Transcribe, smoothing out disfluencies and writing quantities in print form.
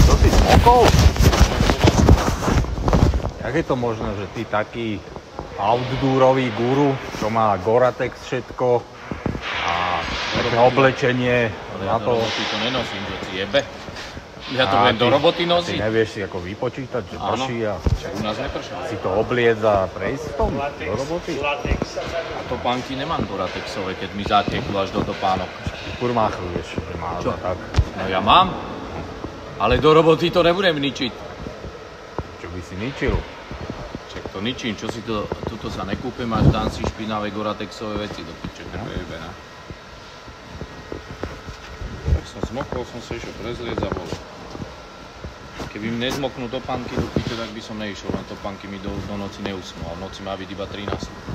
Čo si smokol? Jak je to možné, že ty taký outdoorový guru, čo má Gore-Tex všetko a také oblečenie Ja na do to... roboty to nenosím, že ti jebe. Ja to budem do roboty Ty nosiť. nevieš si ako vypočítať, že prší a Však u nás nepršá. si to obliec a prejsť v tom do roboty? A topánky nemám Gore-Texové, keď mi zatieklo až do topánok. Kurmáchruješ, že máš a tak. No ja mám, ale do roboty to nebudem ničiť. Čo by si ničil? Však to ničím, čo si to, tuto sa nekúpem, až dám si špinavé Gore-Texové veci do piče, to je jebe, ne? Tak som zmokol, som sa išiel prezliec a bolo. Keby mi nezmoknú topánky do piče, tak by som neišiel, len topánky mi do noci neusnú, a v noci má byť iba 13.